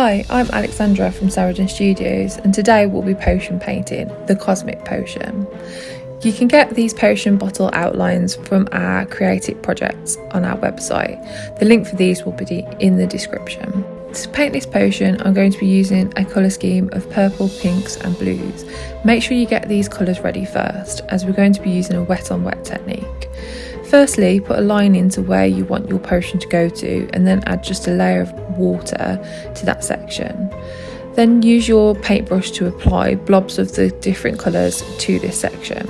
Hi, I'm Alexandra from Saredon Studios, and today we'll be potion painting the Cosmic Potion. You can get these potion bottle outlines from our creative projects on our website. The link for these will be in the description. To paint this potion, I'm going to be using a colour scheme of purple, pinks and blues. Make sure you get these colours ready first, as we're going to be using a wet on wet technique. Firstly, put a line into where you want your potion to go to, and then add just a layer of water to that section. Then use your paintbrush to apply blobs of the different colours to this section.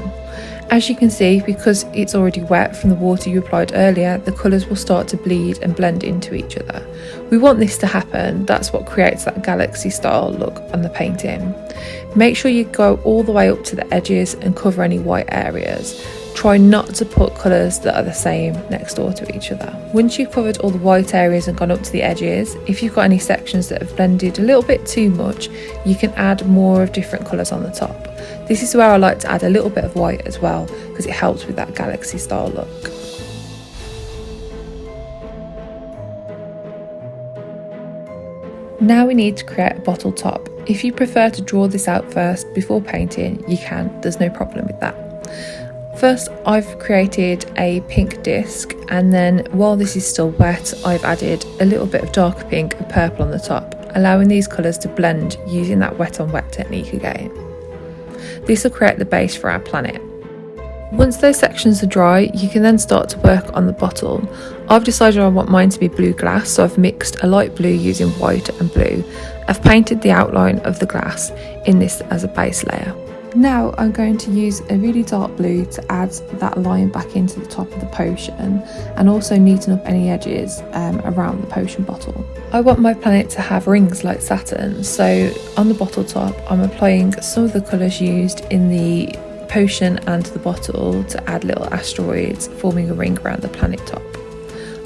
As you can see, because it's already wet from the water you applied earlier, the colours will start to bleed and blend into each other. We want this to happen, that's what creates that galaxy style look on the painting. Make sure you go all the way up to the edges and cover any white areas. Try not to put colours that are the same next door to each other. Once you've covered all the white areas and gone up to the edges, if you've got any sections that have blended a little bit too much, you can add more of different colours on the top. This is where I like to add a little bit of white as well, because it helps with that galaxy style look. Now we need to create a bottle top. If you prefer to draw this out first before painting, you can, there's no problem with that. First, I've created a pink disc, and then while this is still wet, I've added a little bit of darker pink and purple on the top, allowing these colours to blend using that wet on wet technique again. This will create the base for our planet. Once those sections are dry, you can then start to work on the bottle. I've decided I want mine to be blue glass, so I've mixed a light blue using white and blue. I've painted the outline of the glass in this as a base layer. Now I'm going to use a really dark blue to add that line back into the top of the potion, and also neaten up any edges around the potion bottle. I want my planet to have rings like Saturn, so on the bottle top I'm applying some of the colours used in the potion and the bottle to add little asteroids forming a ring around the planet top.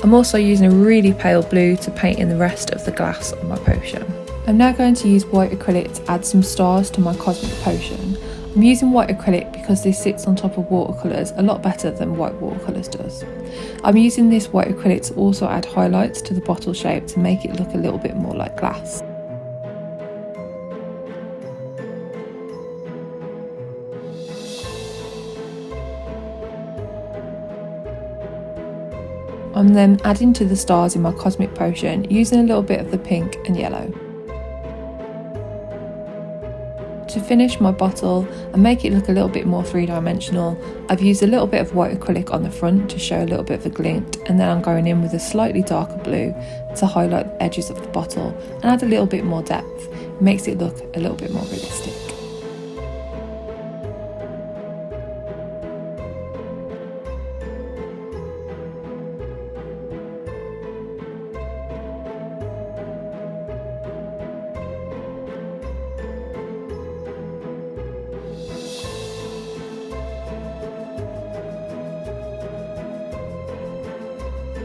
I'm also using a really pale blue to paint in the rest of the glass on my potion. I'm now going to use white acrylic to add some stars to my Cosmic Potion. I'm using white acrylic because this sits on top of watercolours a lot better than white watercolours does. I'm using this white acrylic to also add highlights to the bottle shape to make it look a little bit more like glass. I'm then adding to the stars in my Cosmic Potion using a little bit of the pink and yellow. To finish my bottle and make it look a little bit more three-dimensional, I've used a little bit of white acrylic on the front to show a little bit of a glint, and then I'm going in with a slightly darker blue to highlight the edges of the bottle and add a little bit more depth. It makes it look a little bit more realistic.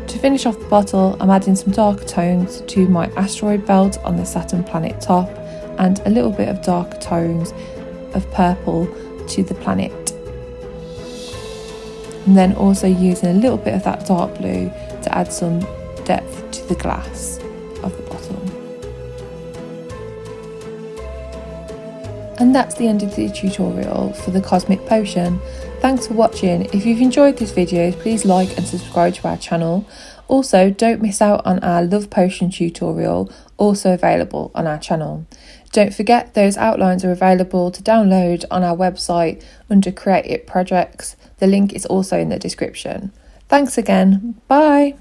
To finish off the bottle, I'm adding some darker tones to my asteroid belt on the Saturn planet top, and a little bit of darker tones of purple to the planet. And then also using a little bit of that dark blue to add some depth to the glass of the bottle. And that's the end of the tutorial for the Cosmic Potion. Thanks for watching. If you've enjoyed this video, please like and subscribe to our channel. Also, don't miss out on our Love Potion tutorial, also available on our channel. Don't forget, those outlines are available to download on our website under Creative Projects. The link is also in the description. Thanks again. Bye.